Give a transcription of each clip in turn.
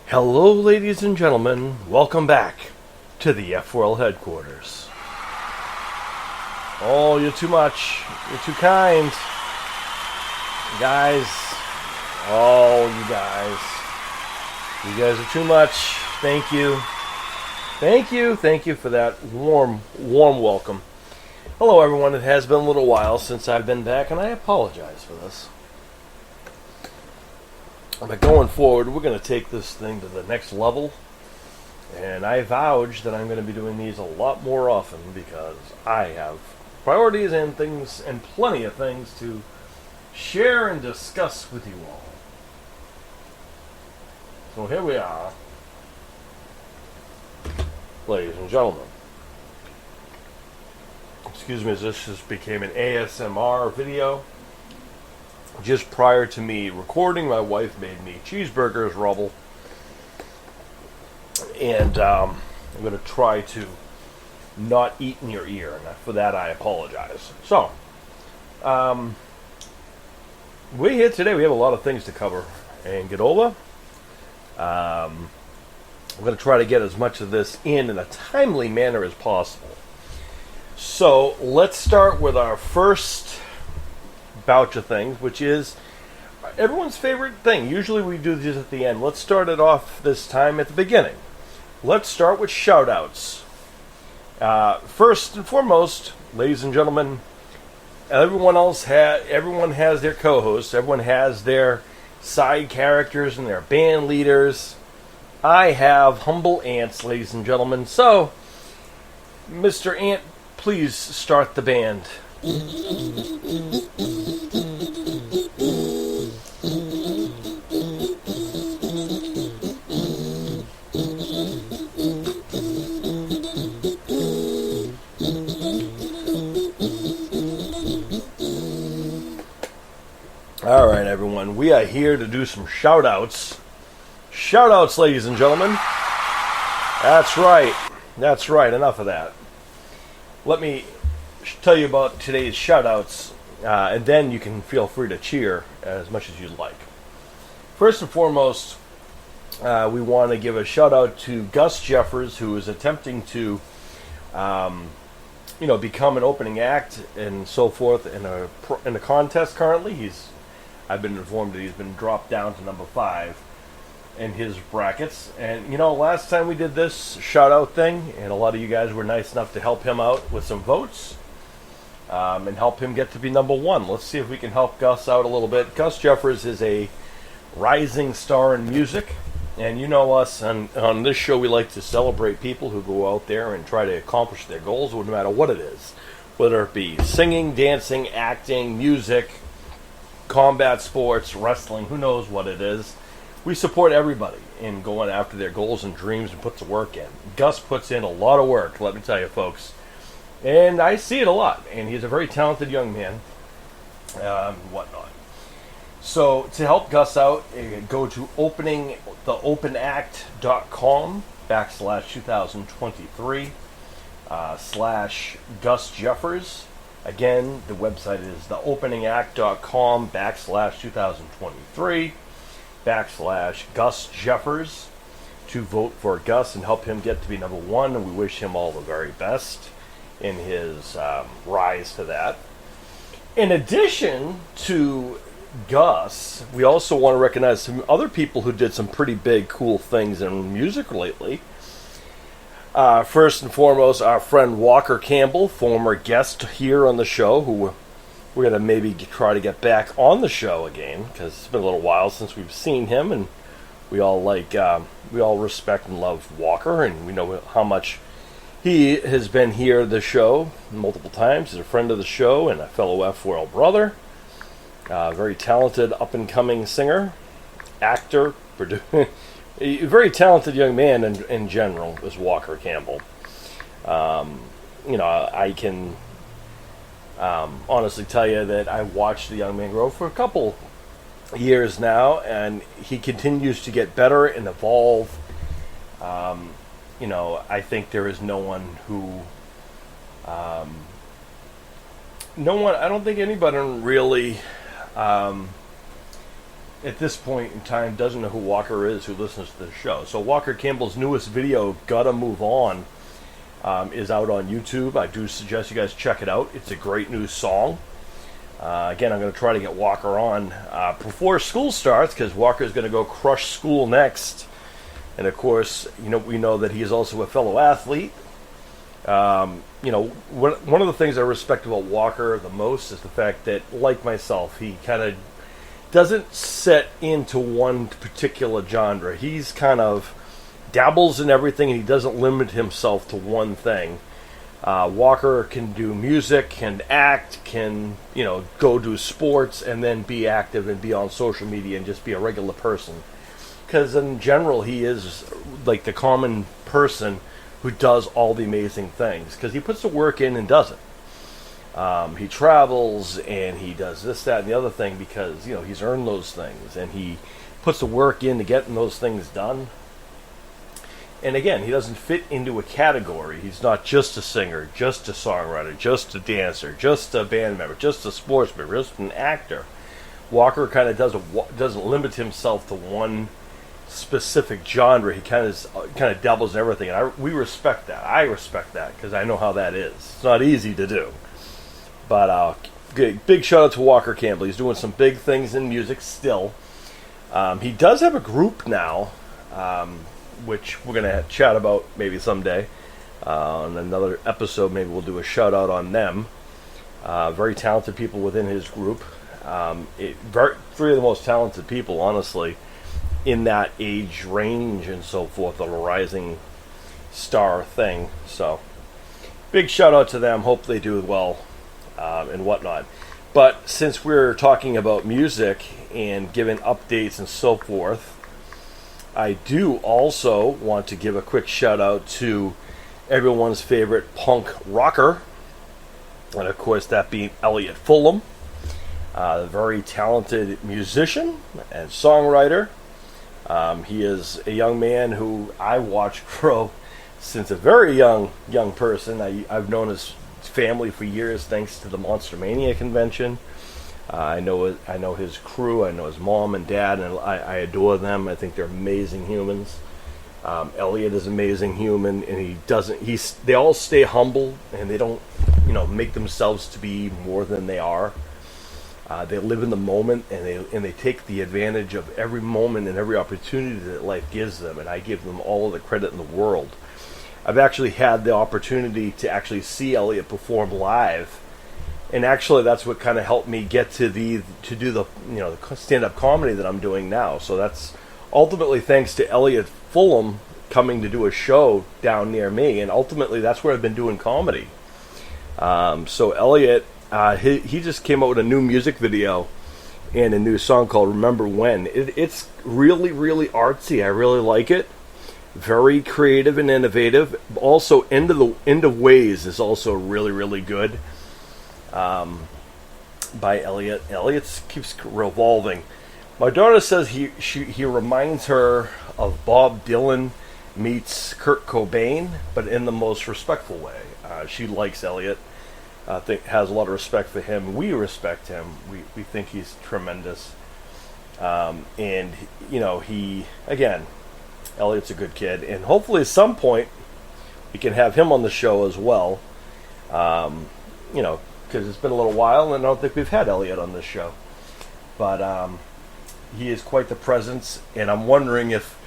Hello, ladies and gentlemen. Welcome back to the F4L headquarters. Oh, you're too much. You're too kind. Guys. Oh, you guys. You guys are too much. Thank you. Thank you. Thank you for that warm welcome. Hello, everyone. It has been a little while since I've been back, and I apologize for this. But going forward, we're going to take this thing to the next level. And I vouch that I'm going to be doing these a lot more often because I have priorities and things and plenty of things to share and discuss with you all. So here we are, ladies and gentlemen. Excuse me, as this just became an ASMR video. Just prior to me recording, my wife made me cheeseburgers, rubble, and I'm going to try to not eat in your ear, and for that I apologize. So, we're here today. We have a lot of things to cover and get over. I'm going to try to get as much of this in a timely manner as possible. So, let's start with our first batch of things, which is everyone's favorite thing. Usually we do these at the end. Let's start it off this time at the beginning. Let's start with shout-outs. First and foremost, ladies and gentlemen, everyone has their co-hosts. Everyone has their side characters and their band leaders. I have humble ants, ladies and gentlemen. So, Mr. Ant, please start the band. Alright, everyone, we are here to do some shout-outs. Shout-outs, ladies and gentlemen. That's right, enough of that. Let me tell you about today's shout-outs, and then you can feel free to cheer as much as you'd like. First and foremost, we want to give a shout-out to Gus Jeffers, who is attempting to become an opening act and so forth in a contest currently. I've been informed that he's been dropped down to number 5 in his brackets. And, last time we did this shout-out thing, and a lot of you guys were nice enough to help him out with some votes and help him get to be number 1. Let's see if we can help Gus out a little bit. Gus Jeffers is a rising star in music. And you know us, on this show we like to celebrate people who go out there and try to accomplish their goals, no matter what it is. Whether it be singing, dancing, acting, music, combat sports, wrestling, who knows what it is. We support everybody in going after their goals and dreams and puts the work in. Gus puts in a lot of work, let me tell you, folks. And I see it a lot. And he's a very talented young man. Whatnot. So to help Gus out, go to theopeningact.com/2023 / Jeffers. Again, the website is theopeningact.com /2023 / Jeffers to vote for Gus and help him get to be number 1. And we wish him all the very best in his rise to that. In addition to Gus, we also want to recognize some other people who did some pretty big, cool things in music lately. First and foremost, our friend Walker Campbell, former guest here on the show, who we're going to maybe try to get back on the show again, because it's been a little while since we've seen him, and we all respect and love Walker, and we know how much he has been here the show multiple times. He's a friend of the show and a fellow F4L brother. Very talented up-and-coming singer, actor, producer. A very talented young man in general is Walker Campbell. I can honestly tell you that I watched the young man grow for a couple years now, and he continues to get better and evolve. I think there is no one who... I don't think anybody really at this point in time doesn't know who Walker is, who listens to the show. So Walker Campbell's newest video, Gotta Move On, is out on YouTube. I do suggest you guys check it out. It's a great new song. Again, I'm going to try to get Walker on before school starts, because Walker's going to go crush school next. And of course, we know that he is also a fellow athlete. One of the things I respect about Walker the most is the fact that, like myself, he kind of doesn't set into one particular genre. He's kind of dabbles in everything, and he doesn't limit himself to one thing. Walker can do music, can act, can go do sports, and then be active and be on social media and just be a regular person. Because in general, he is like the common person who does all the amazing things, because he puts the work in and does it. He travels and he does this, that, and the other thing because he's earned those things, and he puts the work in to getting those things done. And again, he doesn't fit into a category. He's not just a singer, just a songwriter, just a dancer, just a band member, just a sportsman, just an actor. Walker kind of doesn't limit himself to one specific genre. He kind of dabbles in everything, and we respect that. I respect that because I know how that is. It's not easy to do. But big shout out to Walker Campbell. He's doing some big things in music still. He does have a group now, which we're going to chat about maybe someday. On another episode, maybe we'll do a shout out on them. Very talented people within his group. Three of the most talented people, honestly, in that age range and so forth, on a rising star thing. So, big shout out to them. Hope they do well and whatnot. But since we're talking about music and giving updates and so forth, I do also want to give a quick shout out to everyone's favorite punk rocker, and of course that being Elliot Fulham, a very talented musician and songwriter. He is a young man who I watched grow since a very young person. I've known his family for years thanks to the Monster Mania convention. I know his crew. I know his mom and dad, and I adore them. I think they're amazing humans. Elliot is an amazing human, and they all stay humble, and they don't make themselves to be more than they are. They live in the moment, and they take the advantage of every moment and every opportunity that life gives them, and I give them all of the credit in the world. I've actually had the opportunity to actually see Elliot perform live, and actually that's what kind of helped me get to do the stand-up comedy that I'm doing now. So that's ultimately thanks to Elliot Fulham coming to do a show down near me, and ultimately that's where I've been doing comedy. So Elliot, he just came out with a new music video and a new song called Remember When. It's really, really artsy. I really like it. Very creative and innovative. Also, End of Ways is also really, really good. By Elliot. Elliot keeps revolving. My daughter says he reminds her of Bob Dylan meets Kurt Cobain, but in the most respectful way. She likes Elliot. I think has a lot of respect for him. We respect him. We think he's tremendous. And Elliot's a good kid, and hopefully at some point we can have him on the show as well. Because it's been a little while, and I don't think we've had Elliot on this show. But he is quite the presence, and I'm wondering if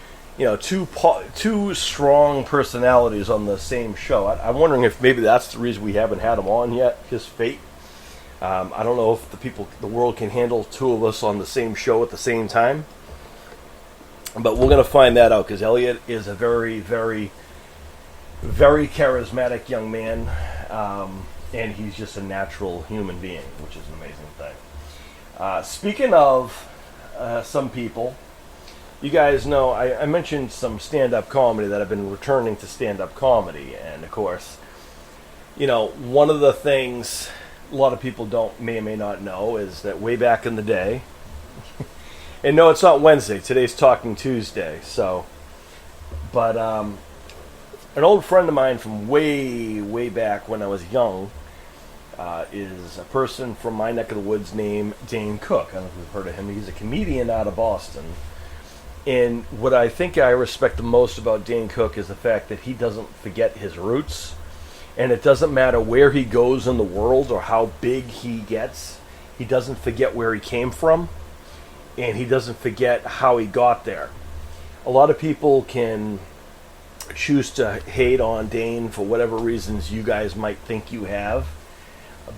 two strong personalities on the same show. I'm wondering if maybe that's the reason we haven't had him on yet. His fate. I don't know if the world can handle two of us on the same show at the same time. But we're going to find that out, because Elliot is a very, very, very charismatic young man, and he's just a natural human being, which is an amazing thing. Speaking of some people, you guys know I mentioned some stand-up comedy that I've been returning to stand-up comedy, and of course, one of the things a lot of people may or may not know is that way back in the day. And no, it's not Wednesday. Today's Talking Tuesday. But an old friend of mine from way, way back when I was young, is a person from my neck of the woods named Dane Cook. I don't know if you've heard of him. He's a comedian out of Boston. And what I think I respect the most about Dane Cook is the fact that he doesn't forget his roots. And it doesn't matter where he goes in the world or how big he gets. He doesn't forget where he came from. And he doesn't forget how he got there. A lot of people can choose to hate on Dane for whatever reasons you guys might think you have.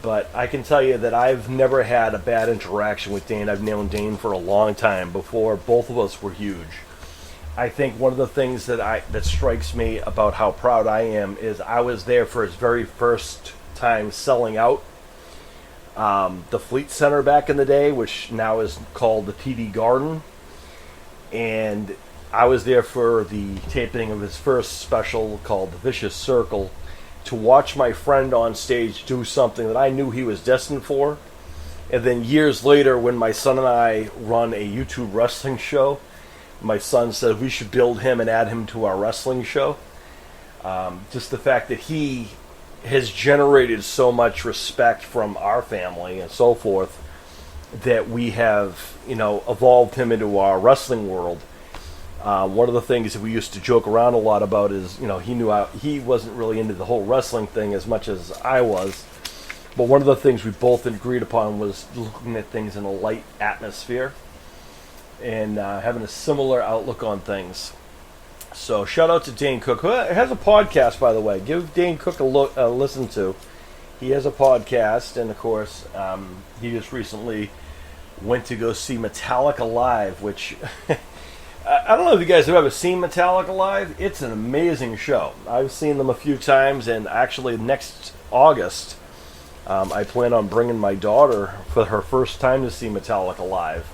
But I can tell you that I've never had a bad interaction with Dane. I've known Dane for a long time, before both of us were huge. I think one of the things that strikes me about how proud I am is I was there for his very first time selling out the Fleet Center back in the day, which now is called the TD Garden. And I was there for the taping of his first special called The Vicious Circle, to watch my friend on stage do something that I knew he was destined for. And then years later, when my son and I run a YouTube wrestling show, my son said we should build him and add him to our wrestling show. Just the fact that he has generated so much respect from our family and so forth, that we have, evolved him into our wrestling world. One of the things that we used to joke around a lot about is, he wasn't really into the whole wrestling thing as much as I was. But one of the things we both agreed upon was looking at things in a light atmosphere and having a similar outlook on things. So shout out to Dane Cook, who has a podcast, by the way. Give Dane Cook a listen to. He has a podcast, and of course, he just recently went to go see Metallica live, which... I don't know if you guys have ever seen Metallica live. It's an amazing show. I've seen them a few times, and actually next August, I plan on bringing my daughter for her first time to see Metallica live.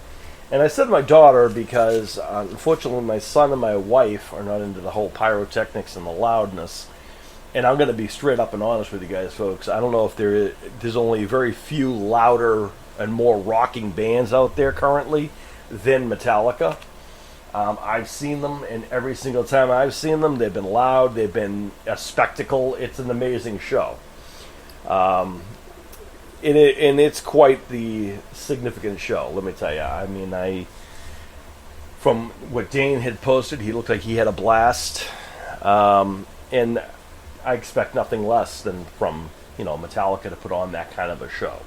And I said my daughter because, unfortunately, my son and my wife are not into the whole pyrotechnics and the loudness. And I'm going to be straight up and honest with you guys, folks. I don't know if there's only very few louder and more rocking bands out there currently than Metallica. I've seen them, and every single time I've seen them, they've been loud, they've been a spectacle. It's an amazing show. And it's quite the significant show, let me tell you. I mean, from what Dane had posted, he looked like he had a blast. And I expect nothing less than from, Metallica to put on that kind of a show.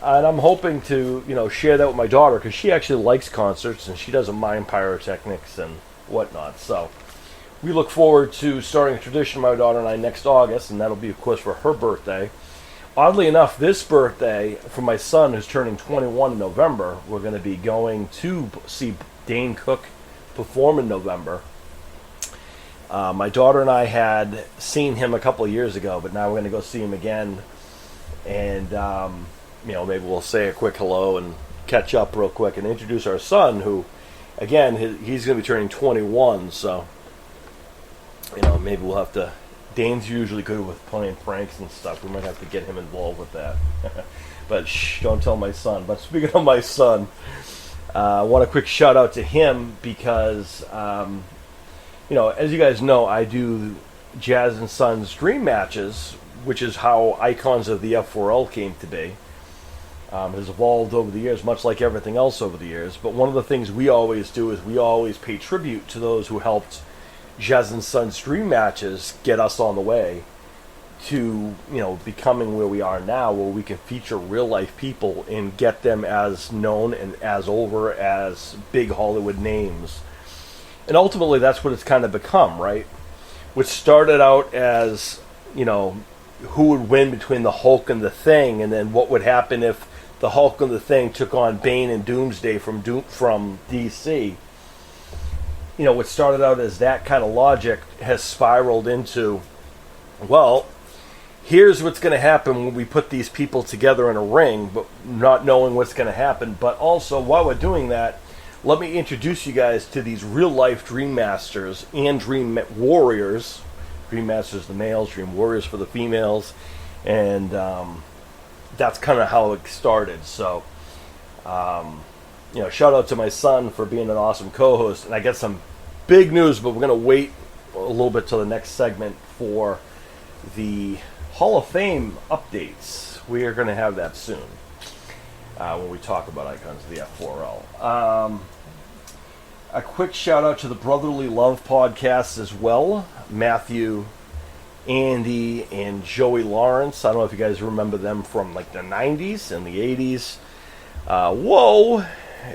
And I'm hoping to, share that with my daughter, because she actually likes concerts and she doesn't mind pyrotechnics and whatnot. So we look forward to starting a tradition, my daughter and I, next August, and that'll be, of course, for her birthday. Oddly enough, this birthday, for my son, who's turning 21 in November, we're going to be going to see Dane Cook perform in November. My daughter and I had seen him a couple of years ago, but now we're going to go see him again. And... maybe we'll say a quick hello and catch up real quick and introduce our son, who, again, he's going to be turning 21, so, maybe we'll have to... Dane's usually good with playing pranks and stuff. We might have to get him involved with that. But shh, don't tell my son. But speaking of my son, I want a quick shout out to him because, as you guys know, I do Jazz and Sons Dream Matches, which is how Icons of the F4L came to be. Has evolved over the years, much like everything else over the years. But one of the things we always do is we always pay tribute to those who helped Jazz and Sons Dream Matches get us on the way to, becoming where we are now, where we can feature real life people and get them as known and as over as big Hollywood names. And ultimately, that's what it's kind of become, right? What started out as, who would win between the Hulk and the Thing, and then what would happen if the Hulk and the Thing took on Bane and Doomsday from DC. What started out as that kind of logic has spiraled into, well, here's what's going to happen when we put these people together in a ring, but not knowing what's going to happen. But also, while we're doing that, let me introduce you guys to these real-life Dream Masters and Dream Warriors. Dream Masters, the males, Dream Warriors for the females. And that's kind of how it started. So, shout out to my son for being an awesome co-host. And I got some big news, but we're going to wait a little bit till the next segment for the Hall of Fame updates. We are going to have that soon when we talk about icons of the F4L. A quick shout out to the Brotherly Love podcast as well. Matthew, Andy, and Joey Lawrence. I don't know if you guys remember them from like the 90s and the 80s. Whoa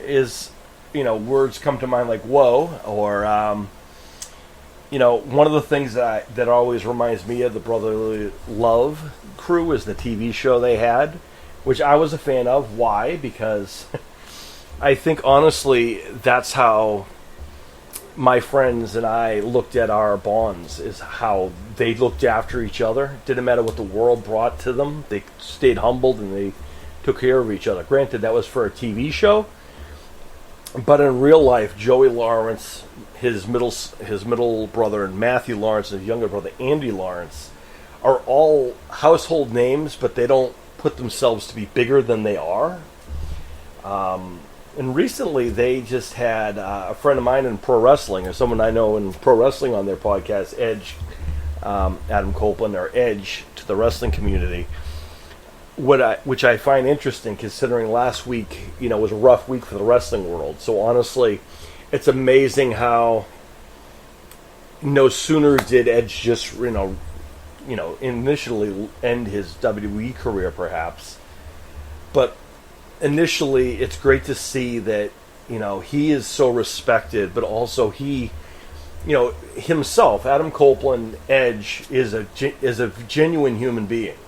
is, words come to mind like whoa, or, one of the things that always reminds me of the Brotherly Love crew is the TV show they had, which I was a fan of. Why? Because I think, honestly, that's how my friends and I looked at our bonds, is how they looked after each other. Didn't matter what the world brought to them. They stayed humbled and they took care of each other. Granted, that was for a TV show, but in real life, Joey Lawrence, his middle brother, and Matthew Lawrence, his younger brother, Andy Lawrence, are all household names, but they don't put themselves to be bigger than they are. And recently, they just had a friend of mine in pro wrestling, or someone I know in pro wrestling, on their podcast, Edge, Adam Copeland, or Edge to the wrestling community, which I find interesting, considering last week, was a rough week for the wrestling world. So honestly, it's amazing how no sooner did Edge just, initially end his WWE career, perhaps, but initially, it's great to see that, he is so respected, but also he, himself, Adam Copeland, Edge, is a genuine human being,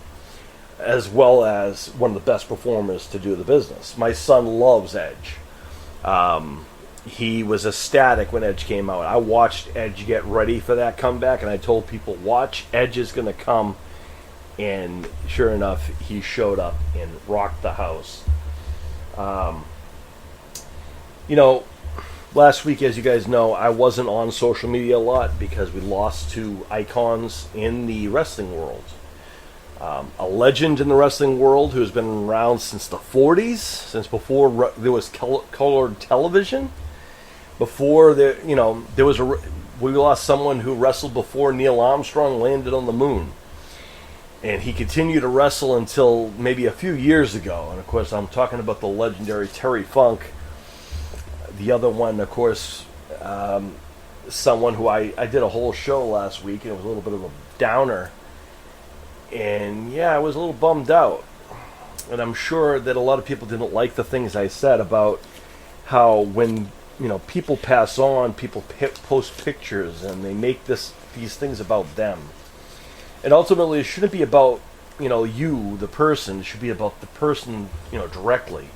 as well as one of the best performers to do the business. My son loves Edge. He was ecstatic when Edge came out. I watched Edge get ready for that comeback, and I told people, watch, Edge is going to come, and sure enough, he showed up and rocked the house. Last week, as you guys know, I wasn't on social media a lot because we lost two icons in the wrestling world. A legend in the wrestling world who's been around since the 40s, since before there was colored television. Before we lost someone who wrestled before Neil Armstrong landed on the moon. And he continued to wrestle until maybe a few years ago. And, of course, I'm talking about the legendary Terry Funk. The other one, of course, someone who I did a whole show last week, and it was a little bit of a downer. And, yeah, I was a little bummed out. And I'm sure that a lot of people didn't like the things I said about how when, people pass on, people post pictures, and they make these things about them. And ultimately, it shouldn't be about, you, the person. It should be about the person, directly.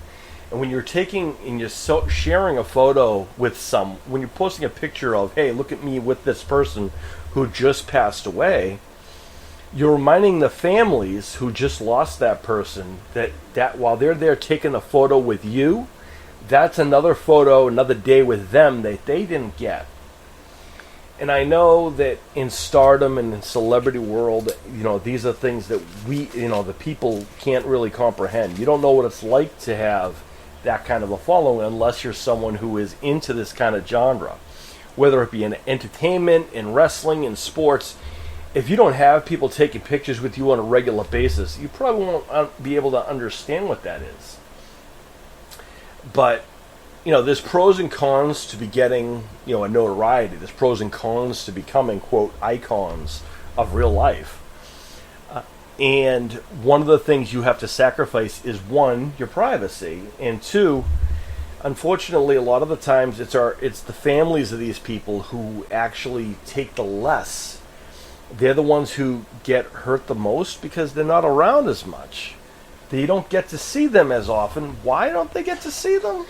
And when you're taking and you're sharing a photo with when you're posting a picture of, hey, look at me with this person who just passed away, you're reminding the families who just lost that person that while they're there taking a photo with you, that's another photo, another day with them that they didn't get. And I know that in stardom and in celebrity world, these are things that we, the people can't really comprehend. You don't know what it's like to have that kind of a following unless you're someone who is into this kind of genre. Whether it be in entertainment, in wrestling, in sports, if you don't have people taking pictures with you on a regular basis, you probably won't be able to understand what that is. But there's pros and cons to be getting, a notoriety. There's pros and cons to becoming, quote, icons of real life. And one of the things you have to sacrifice is, one, your privacy, and two, unfortunately, a lot of the times it's the families of these people who actually take the less. They're the ones who get hurt the most because they're not around as much. They don't get to see them as often. Why don't they get to see them?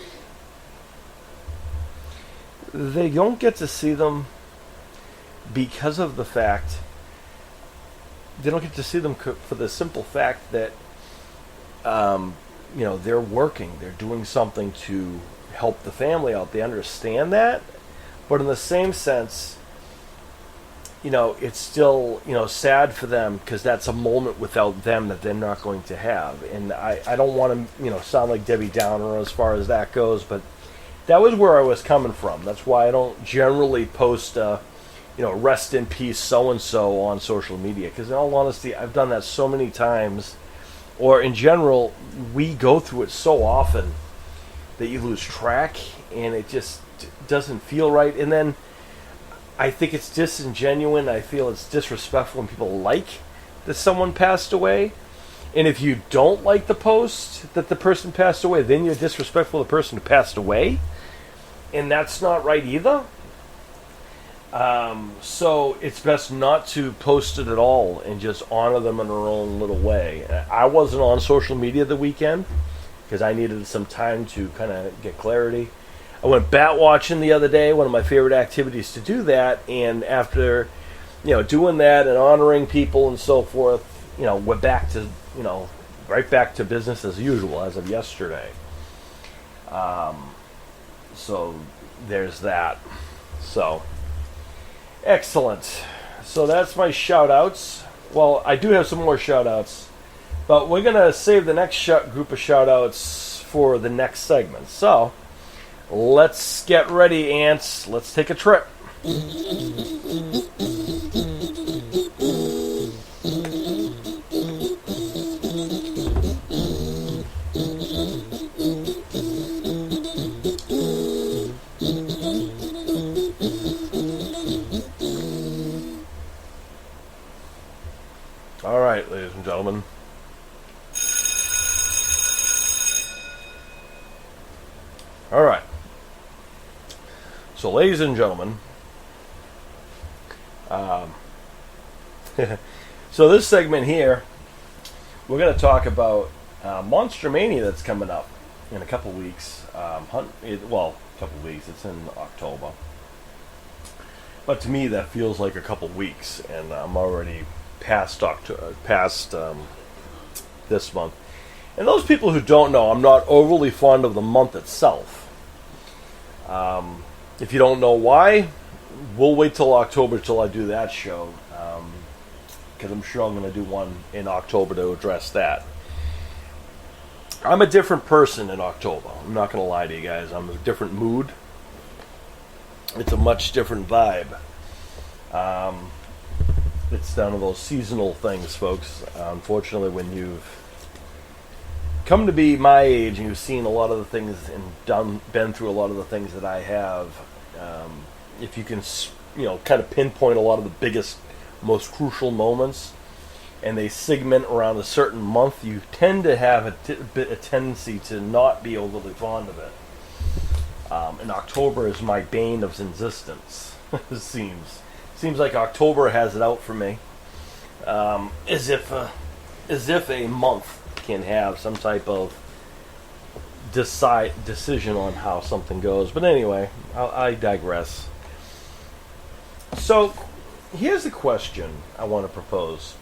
They don't get to see them because of the fact they don't get to see them for the simple fact that they're working, they're doing something to help the family out. They understand that, but in the same sense, it's still sad for them because that's a moment without them that they're not going to have. And I don't want to sound like Debbie Downer as far as that goes, but that was where I was coming from. That's why I don't generally post rest in peace so-and-so on social media. Because in all honesty, I've done that so many times. Or in general, we go through it so often that you lose track, and it just doesn't feel right. And then I think it's disingenuous. I feel it's disrespectful when people like that someone passed away. And if you don't like the post that the person passed away, then you're disrespectful to the person who passed away. And that's not right either. So it's best not to post it at all and just honor them in their own little way. I wasn't on social media the weekend because I needed some time to kind of get clarity. I went bat watching the other day, one of my favorite activities to do that. And after, doing that and honoring people and so forth, we're back to, right back to business as usual as of yesterday. So there's that. So, excellent. So that's my shout-outs. Well, I do have some more shout-outs, but we're going to save the next group of shout-outs for the next segment. So, let's get ready, ants. Let's take a trip. All right, ladies and gentlemen. All right. So, ladies and gentlemen, so this segment here, we're going to talk about Monster Mania that's coming up in a couple weeks. A couple weeks. It's in October. But to me, that feels like a couple weeks, and I'm already past this month. And those people who don't know, I'm not overly fond of the month itself. If you don't know why, we'll wait till October till I do that show, because I'm sure I'm going to do one in October to address that. I'm a different person in October. I'm not going to lie to you guys. I'm in a different mood. It's a much different vibe. It's down to those seasonal things, folks. Unfortunately, when you've come to be my age and you've seen a lot of the things and been through a lot of the things that I have, if you can, kind of pinpoint a lot of the biggest, most crucial moments, and they segment around a certain month, you tend to have a tendency to not be overly fond of it. And October is my bane of existence. It seems like October has it out for me. As if a month can have some type of decision on how something goes. But anyway, I digress. So here's the question I want to propose.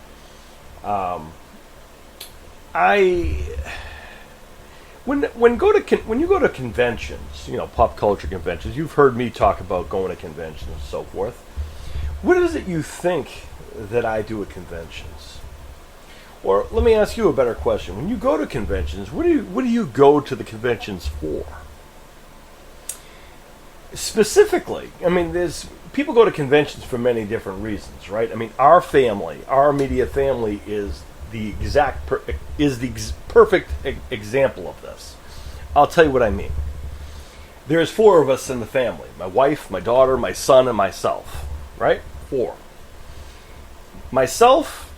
When you go to conventions, pop culture conventions, you've heard me talk about going to conventions and so forth. What is it you think that I do at conventions? Or let me ask you a better question. When you go to conventions, what do you go to the conventions for? Specifically, there's people go to conventions for many different reasons, right? Our family, our immediate family is the perfect example of this. I'll tell you what I mean. There's 4 of us in the family: my wife, my daughter, my son, and myself. Right? 4. Myself,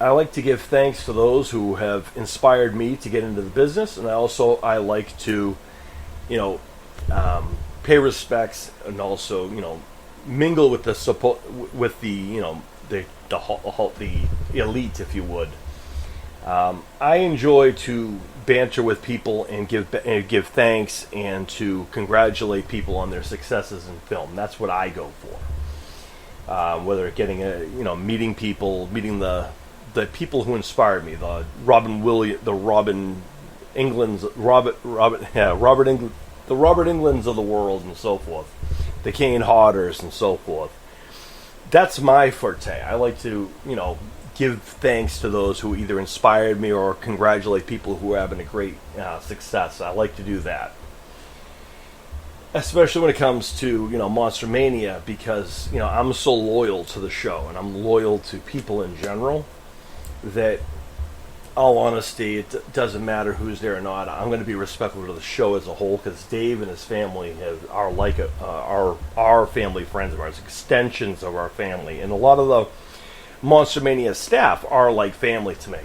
I like to give thanks to those who have inspired me to get into the business, and I like to, pay respects and also, mingle with the support with the elite, if you would. I enjoy to banter with people and give thanks and to congratulate people on their successes in film. That's what I go for. Whether getting meeting the people who inspired me, the Robert Englands of the world and so forth, the Kane Hodders and so forth. That's my forte. I like to, give thanks to those who either inspired me or congratulate people who are having a great success. I like to do that. especially when it comes to, Monster Mania, because, I'm so loyal to the show and I'm loyal to people in general that, all honesty, it doesn't matter who's there or not. I'm going to be respectful to the show as a whole, because Dave and his family are like our family friends of ours, extensions of our family, and a lot of the Monster Mania staff are like family to me.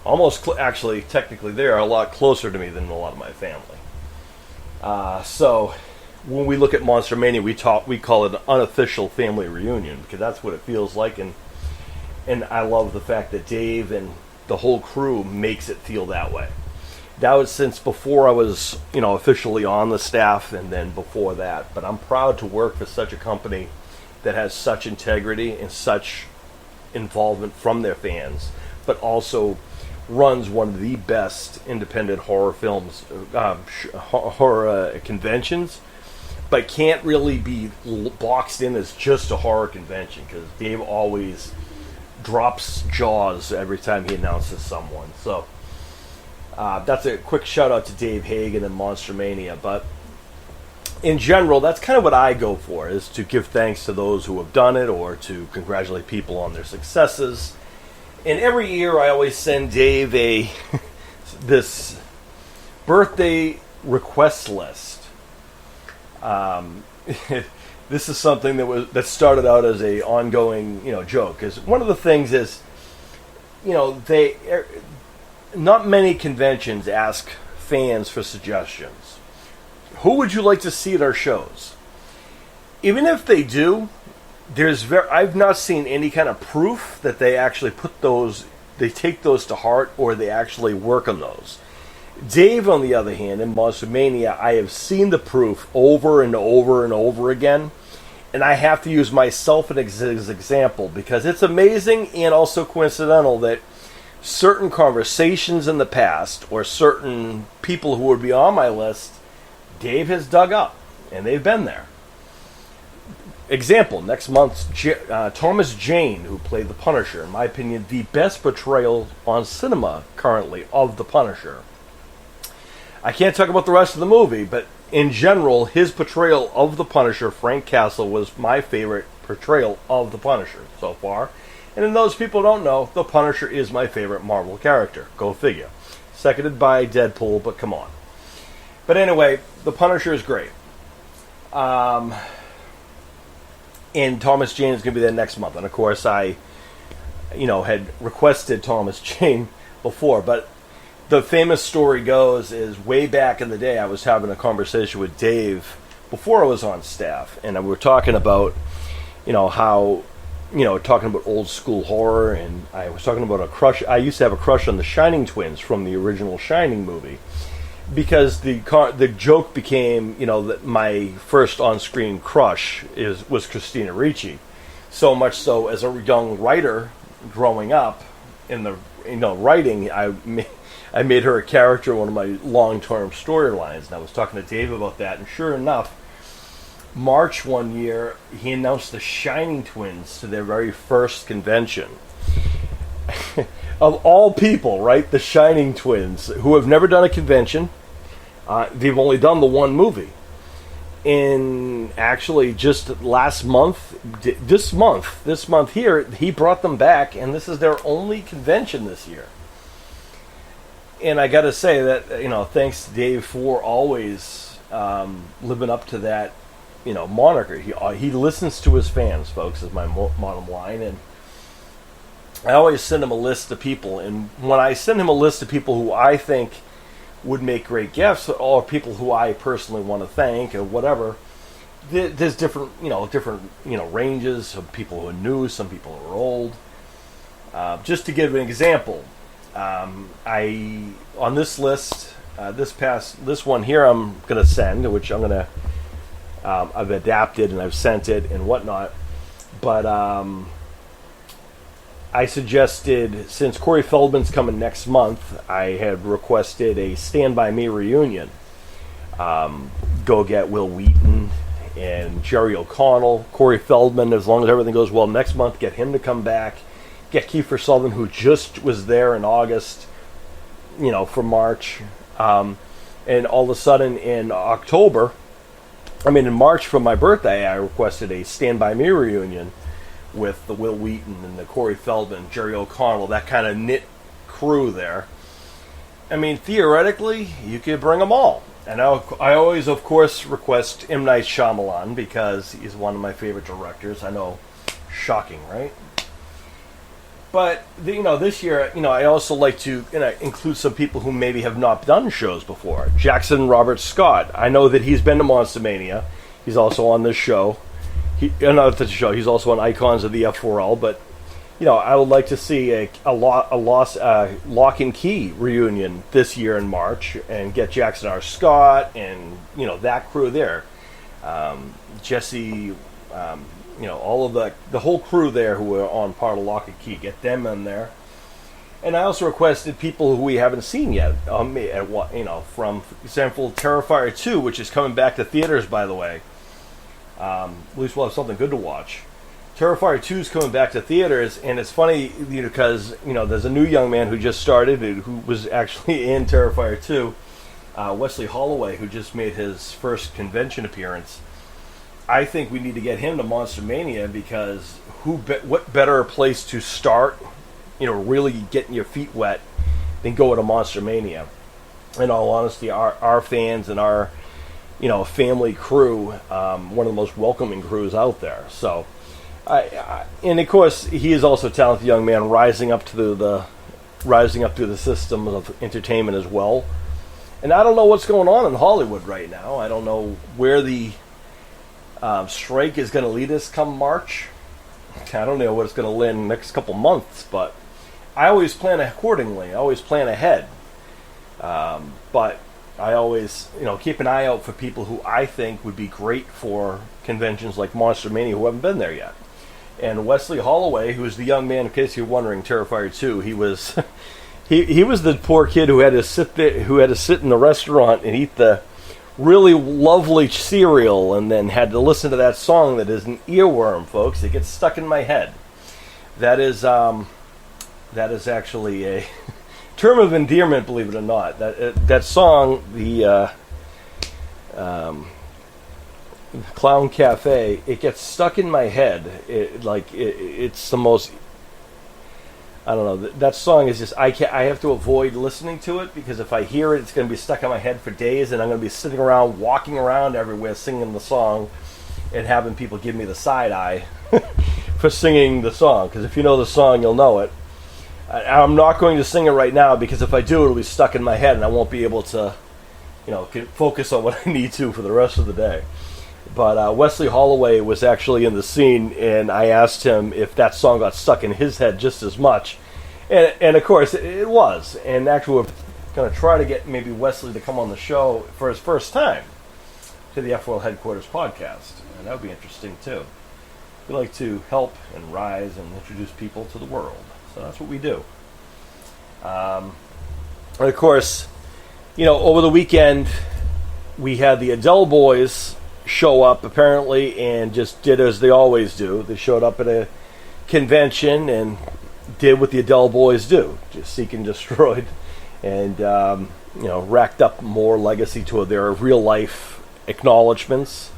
Almost, actually, technically, they are a lot closer to me than a lot of my family. So when we look at Monster Mania, we call it an unofficial family reunion, because that's what it feels like, and I love the fact that Dave and the whole crew makes it feel that way. That was since before I was, officially on the staff, and then before that. But I'm proud to work for such a company that has such integrity and such involvement from their fans, but also runs one of the best independent horror films, horror conventions, but can't really be boxed in as just a horror convention, because Dave always drops jaws every time he announces someone. So that's a quick shout out to Dave Hagen and Monster Mania. But in general, that's kind of what I go for, is to give thanks to those who have done it, or to congratulate people on their successes. And every year I always send Dave this birthday request list. This is something that started out as a ongoing, joke. Because one of the things is, not many conventions ask fans for suggestions. Who would you like to see at our shows? Even if they do, I've not seen any kind of proof that they actually they take those to heart, or they actually work on those. Dave, on the other hand, in Monster Mania, I have seen the proof over and over and over again, and I have to use myself as an example, because it's amazing and also coincidental that certain conversations in the past, or certain people who would be on my list, Dave has dug up, and they've been there. Example, next month, Thomas Jane, who played the Punisher, in my opinion, the best portrayal on cinema currently of the Punisher. I can't talk about the rest of the movie, but in general, his portrayal of the Punisher, Frank Castle, was my favorite portrayal of the Punisher so far. And in those people who don't know, the Punisher is my favorite Marvel character. Go figure. Seconded by Deadpool, but come on. But anyway, the Punisher is great. And Thomas Jane is going to be there next month. And of course, I, had requested Thomas Jane before, but the famous story goes is, way back in the day, I was having a conversation with Dave before I was on staff, and we were talking about, how, talking about old school horror, and I was talking about a crush. I used to have a crush on the Shining twins from the original Shining movie, because the joke became, that my first on-screen crush was Christina Ricci. So much so, as a young writer growing up in the writing, I made her a character in one of my long-term storylines, and I was talking to Dave about that, and sure enough, March one year, he announced the Shining Twins to their very first convention. Of all people, right? The Shining Twins, who have never done a convention. They've only done the one movie. In actually just last month, this month here, he brought them back, and this is their only convention this year. And I got to say that, thanks to Dave for always living up to that, moniker. He listens to his fans, folks, is my bottom line. And I always send him a list of people. And when I send him a list of people who I think would make great guests, or people who I personally want to thank, or whatever, there's different ranges of people who are new, some people who are old. Just to give an example, on this list, this one here, I'm going to send, which I've adapted and I've sent it and whatnot. But I suggested, since Corey Feldman's coming next month, I had requested a Stand By Me reunion. Go get Will Wheaton and Jerry O'Connell, Corey Feldman, as long as everything goes well next month, get him to come back. Get Kiefer Sutherland, who just was there in August, for March. And all of a sudden in October, I mean, in March for my birthday, I requested a Stand By Me reunion with the Will Wheaton and the Corey Feldman, Jerry O'Connell, that kind of knit crew there. I mean, theoretically, you could bring them all. And I always, of course, request M. Night Shyamalan because he's one of my favorite directors. I know, shocking, right? But this year, I also like to include some people who maybe have not done shows before. Jackson Robert Scott. I know that he's been to Monster Mania. He's also on this show. He's also on Icons of the F4L. But I would like to see a Lock and Key reunion this year in March and get Jackson R. Scott and that crew there. Jesse. All of the whole crew there who were on part of Lock and Key, get them in there. And I also requested people who we haven't seen yet. From example, Terrifier 2, which is coming back to theaters, by the way. At least we'll have something good to watch. Terrifier 2 is coming back to theaters, and it's funny because there's a new young man who just started who was actually in Terrifier 2, Wesley Holloway, who just made his first convention appearance. I think we need to get him to Monster Mania because what better place to start, really getting your feet wet than go to Monster Mania. In all honesty, our fans and our, family crew, one of the most welcoming crews out there. So, and of course, he is also a talented young man rising up through the system of entertainment as well. And I don't know what's going on in Hollywood right now. I don't know where the strike is going to lead us come March. I don't know what it's going to lead in the next couple months, but I always plan accordingly. I always plan ahead. But I always, keep an eye out for people who I think would be great for conventions like Monster Mania who haven't been there yet. And Wesley Holloway, who is the young man, in case you're wondering, Terrifier 2, he was he was the poor kid who had to sit in the restaurant and eat the really lovely cereal and then had to listen to that song that is an earworm, folks. It gets stuck in my head. That is actually a term of endearment, believe it or not. That song, the Clown Cafe, it gets stuck in my head. It's the most, I don't know. That song is just, I have to avoid listening to it because if I hear it, it's going to be stuck in my head for days, and I'm going to be sitting around, walking around everywhere, singing the song, and having people give me the side eye for singing the song. Because if you know the song, you'll know it. I'm not going to sing it right now because if I do, it'll be stuck in my head, and I won't be able to, focus on what I need to for the rest of the day. But Wesley Holloway was actually in the scene, and I asked him if that song got stuck in his head just as much. And of course, it was. And actually, we're going to try to get maybe Wesley to come on the show for his first time to the F4L Headquarters podcast. And that would be interesting, too. We like to help and rise and introduce people to the world. So that's what we do. And of course, over the weekend, we had the Adele Boys show up apparently and just did as they always do. They showed up at a convention and did what the Adele Boys do, just seek and destroyed, and racked up more legacy to their real life acknowledgments.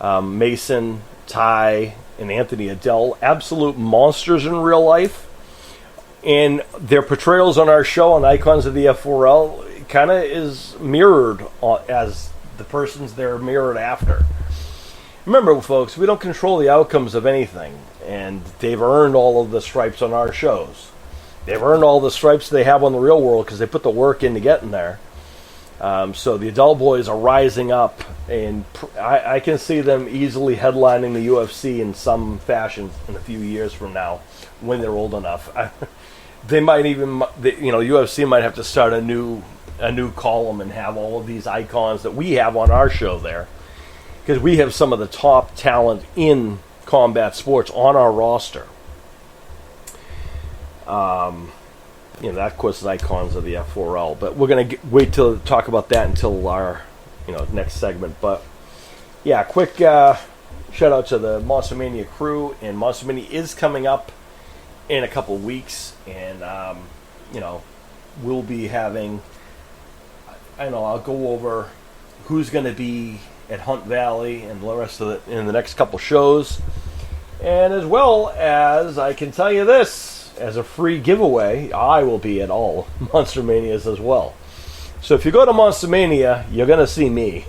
Mason, Ty, and Anthony Adele, absolute monsters in real life, and their portrayals on our show on Icons of the F4L kind of is mirrored as the persons they're mirrored after. Remember, folks, we don't control the outcomes of anything, and they've earned all of the stripes on our shows. They've earned all the stripes they have on the real world because they put the work in to get in there. So the Adele Boys are rising up, and I can see them easily headlining the UFC in some fashion in a few years from now when they're old enough. They might even, UFC might have to start a new column and have all of these icons that we have on our show there, because we have some of the top talent in combat sports on our roster. That of course is Icons of the F4L, but we're going to wait to talk about that until our next segment. But yeah, quick shout out to the Monster Mania crew, and Monster Mania is coming up in a couple weeks, and we'll be having, I'll go over who's going to be at Hunt Valley and the rest of it in the next couple shows. And as well as, I can tell you this, as a free giveaway, I will be at all Monster Manias as well. So if you go to Monster Mania, you're going to see me.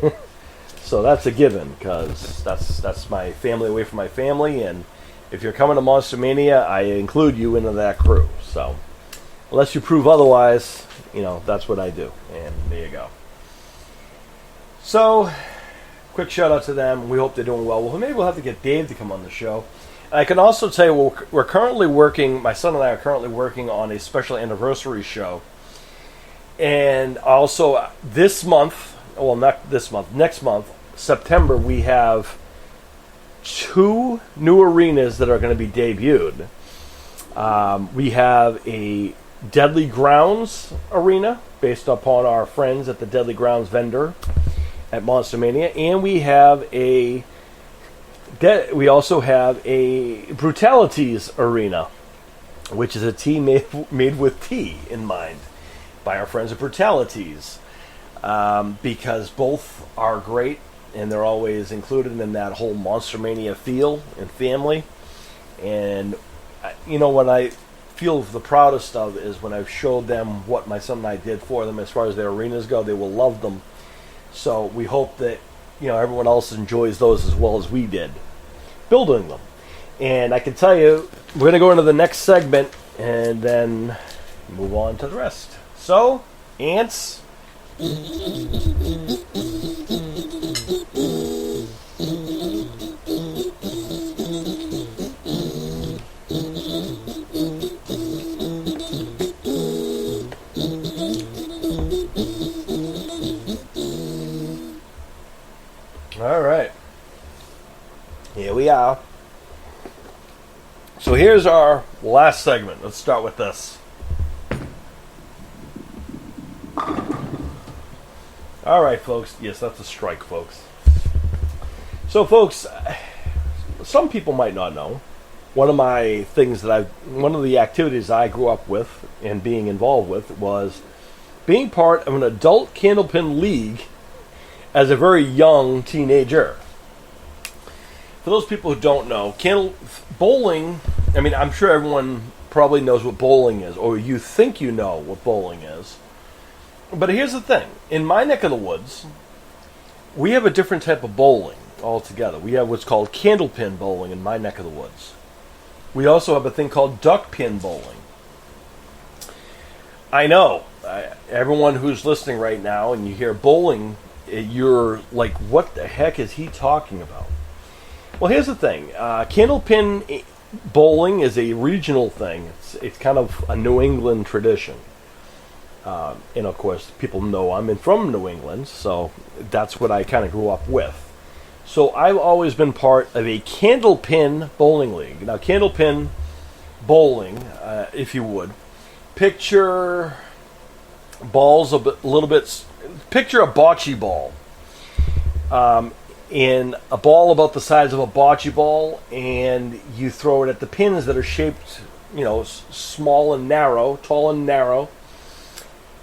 So that's a given, because that's my family away from my family, and if you're coming to Monster Mania, I include you into that crew. So unless you prove otherwise, that's what I do. And there you go. So, quick shout out to them. We hope they're doing well. Well, maybe we'll have to get Dave to come on the show. I can also tell you, we're currently working, my son and I are currently working on a special anniversary show. And also this month, well, not this month, next month, September, we have 2 new arenas that are going to be debuted. We have a Deadly Grounds arena based upon our friends at the Deadly Grounds vendor at Monster Mania, and we also have a Brutalities arena, which is a tea made with tea in mind by our friends at Brutalities, because both are great. And they're always included in that whole Monster Mania feel and family. And, what I feel the proudest of is when I've showed them what my son and I did for them as far as their arenas go. They will love them. So we hope that, everyone else enjoys those as well as we did building them. And I can tell you, we're going to go into the next segment and then move on to the rest. So, ants... All right, here we are. So here's our last segment. Let's start with this. All right, folks. Yes, that's a strike, folks. So, folks, some people might not know. One of the activities I grew up with and being involved with was being part of an adult candlepin league as a very young teenager. For those people who don't know, bowling, I'm sure everyone probably knows what bowling is, or you think you know what bowling is. But here's the thing. In my neck of the woods, we have a different type of bowling altogether. We have what's called candlepin bowling in my neck of the woods. We also have a thing called duck pin bowling. I know, everyone who's listening right now and you hear bowling, you're like, what the heck is he talking about? Well, here's the thing. Candlepin bowling is a regional thing. It's kind of a New England tradition. And of course, people know I'm from New England, so that's what I kind of grew up with. So I've always been part of a candlepin bowling league. Now, candlepin bowling, if you would, picture balls a little bit. Picture a bocce ball, in a ball about the size of a bocce ball, and you throw it at the pins that are shaped, small and narrow, tall and narrow.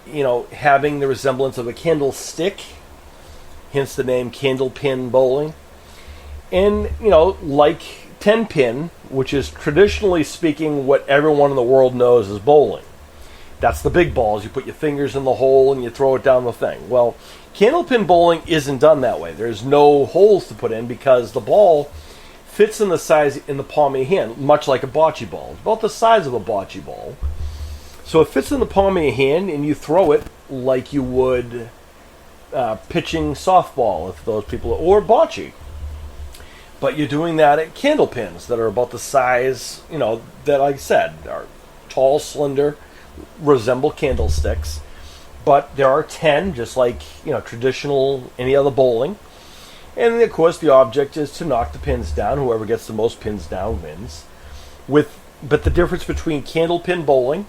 Having the resemblance of a candlestick, hence the name candlepin bowling. And, like 10-pin, which is traditionally speaking what everyone in the world knows as bowling. That's the big balls. You put your fingers in the hole and you throw it down the thing. Well, candlepin bowling isn't done that way. There's no holes to put in because the ball fits in the palm of your hand, much like a bocce ball. It's about the size of a bocce ball. So it fits in the palm of your hand, and you throw it like you would pitching softball, if those people, or bocce. But you're doing that at candlepins that are about the size, that, like I said, are tall, slender, resemble candlesticks. But there are 10, just like, traditional, any other bowling. And, of course, the object is to knock the pins down. Whoever gets the most pins down wins. But the difference between candlepin bowling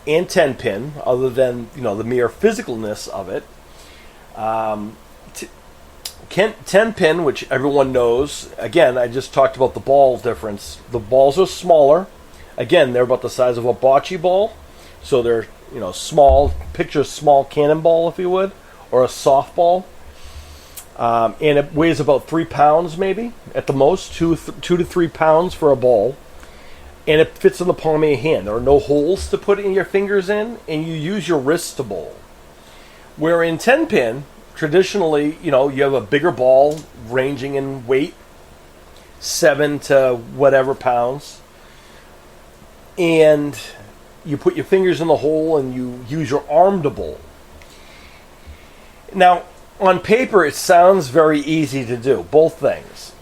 and 10-pin, other than, the mere physicalness of it, 10-pin, which everyone knows, again, I just talked about the ball difference. The balls are smaller. Again, they're about the size of a bocce ball. So they're, small, picture a small cannonball, if you would, or a softball. And it weighs about 3 pounds, maybe at the most, 2 to 3 pounds for a ball. And it fits in the palm of your hand. There are no holes to put in your fingers in, and you use your wrist to bowl. Where in 10-pin, traditionally, you have a bigger ball ranging in weight, 7 to whatever pounds, and you put your fingers in the hole and you use your arm to bowl. Now, on paper, it sounds very easy to do, both things.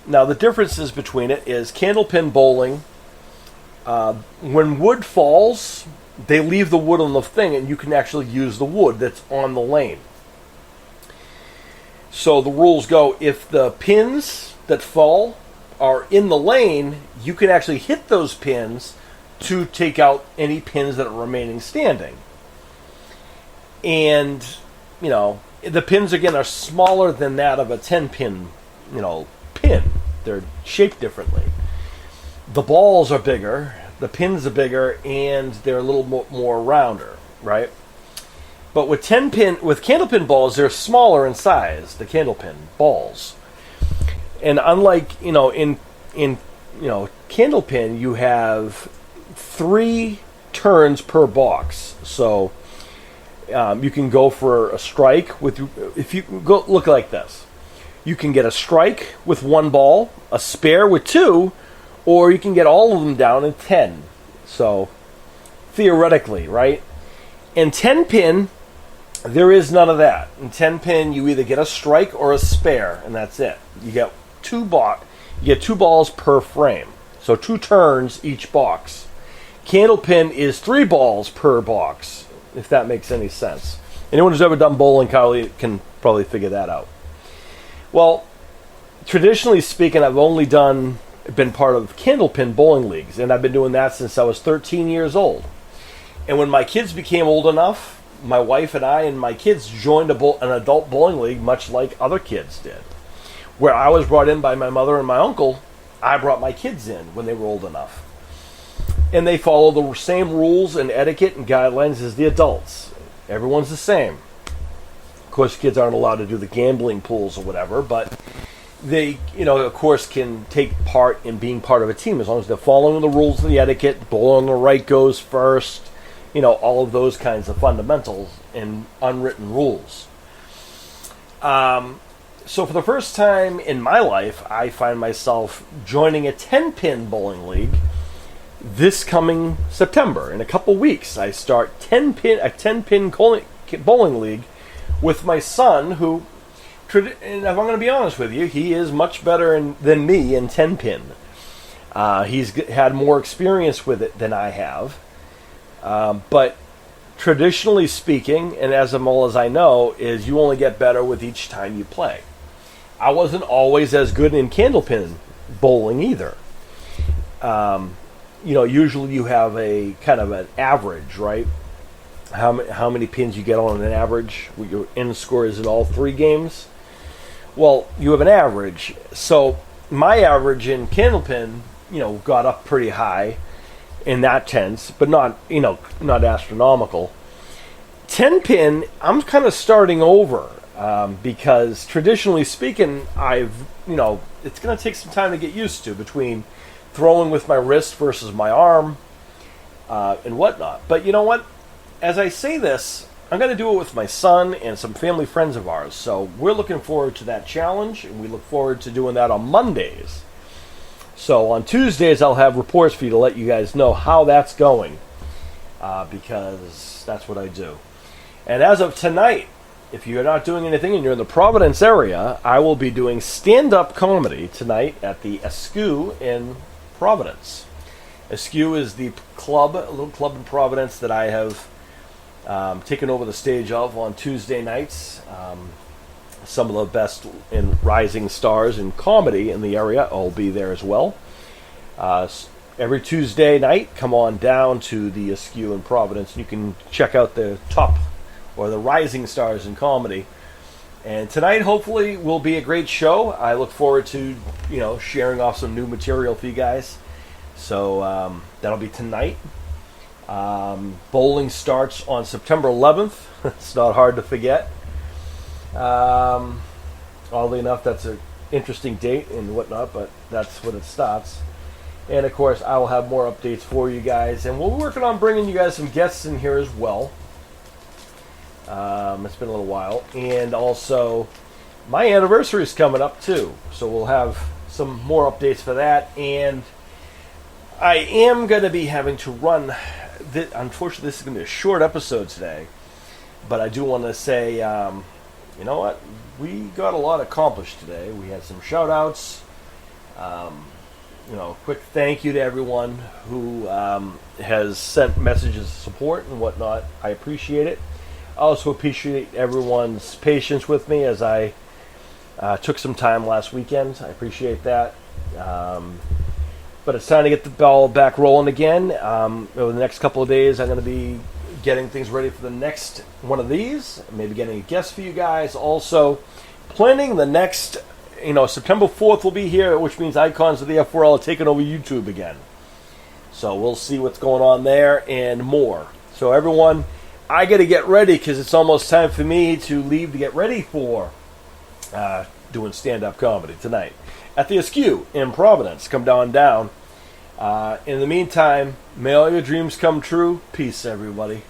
Now, the differences between it is candlepin bowling. When wood falls, they leave the wood on the thing, and you can actually use the wood that's on the lane. So the rules go, if the pins that fall are in the lane, you can actually hit those pins to take out any pins that are remaining standing. And, the pins, again, are smaller than that of a 10-pin, pin. They're shaped differently. The balls are bigger, the pins are bigger, and they're a little more rounder, right? But with candlepin balls, they're smaller in size, the candlepin balls. And unlike, in candlepin, you have 3 turns per box. So you can go for a strike if you go look like this. You can get a strike with 1 ball, a spare with 2, or you can get all of them down in 10. So theoretically, right? In 10-pin, there is none of that. In 10-pin, you either get a strike or a spare, and that's it. You get 2 balls per frame. So 2 turns each box. Candlepin is 3 balls per box, if that makes any sense. Anyone who's ever done bowling can probably figure that out. Well, traditionally speaking, I've only been part of candlepin bowling leagues, and I've been doing that since I was 13 years old. And when my kids became old enough, my wife and I and my kids joined an adult bowling league, much like other kids did. Where I was brought in by my mother and my uncle, I brought my kids in when they were old enough. And they follow the same rules and etiquette and guidelines as the adults. Everyone's the same. Of course, kids aren't allowed to do the gambling pools or whatever, but they, of course, can take part in being part of a team as long as they're following the rules and the etiquette, ball on the right goes first, all of those kinds of fundamentals and unwritten rules. So for the first time in my life, I find myself joining a 10-pin bowling league this coming September. In a couple weeks, I start a 10-pin bowling league with my son, who, and if I'm going to be honest with you, he is much better than me in 10-pin. He's had more experience with it than I have. But traditionally speaking, and as well as I know, is you only get better with each time you play. I wasn't always as good in candlepin bowling either. Usually you have a kind of an average, right? How many pins you get on an average? Your end score is in all 3 games. Well, you have an average. So my average in candlepin, got up pretty high in that sense, but not astronomical. 10-pin, I'm kind of starting over because traditionally speaking, it's going to take some time to get used to between throwing with my wrist versus my arm and whatnot. But you know what? As I say this, I'm going to do it with my son and some family friends of ours. So we're looking forward to that challenge, and we look forward to doing that on Mondays. So on Tuesdays, I'll have reports for you to let you guys know how that's going, because that's what I do. And as of tonight, if you're not doing anything and you're in the Providence area, I will be doing stand-up comedy tonight at the Askew in Providence. Askew is the club, a little club in Providence that I have taken over the stage of on Tuesday nights. Some of the best and rising stars in comedy in the area will be there as well. Every Tuesday night, come on down to the Askew in Providence. You can check out the top or the rising stars in comedy. And tonight, hopefully, will be a great show. I look forward to, sharing off some new material for you guys. So that'll be tonight. Bowling starts on September 11th. It's not hard to forget. Oddly enough, that's an interesting date and whatnot, but that's when it starts. And of course, I will have more updates for you guys, and we're working on bringing you guys some guests in here as well. It's been a little while, and also my anniversary is coming up too, so we'll have some more updates for that. And I am going to be having to run. Unfortunately, this is going to be a short episode today, but I do want to say, you know what? We got a lot accomplished today. We had some shout outs. Quick thank you to everyone who has sent messages of support and whatnot. I appreciate it. I also appreciate everyone's patience with me as I took some time last weekend. I appreciate that. But it's time to get the ball back rolling again. Over the next couple of days, I'm going to be getting things ready for the next one of these. Maybe getting a guest for you guys. Also, planning the next, September 4th will be here, which means Icons of the F4L are taking over YouTube again. So we'll see what's going on there and more. So everyone, I got to get ready because it's almost time for me to leave to get ready for doing stand-up comedy tonight at the Askew in Providence. Come down. In the meantime, may all your dreams come true. Peace, everybody.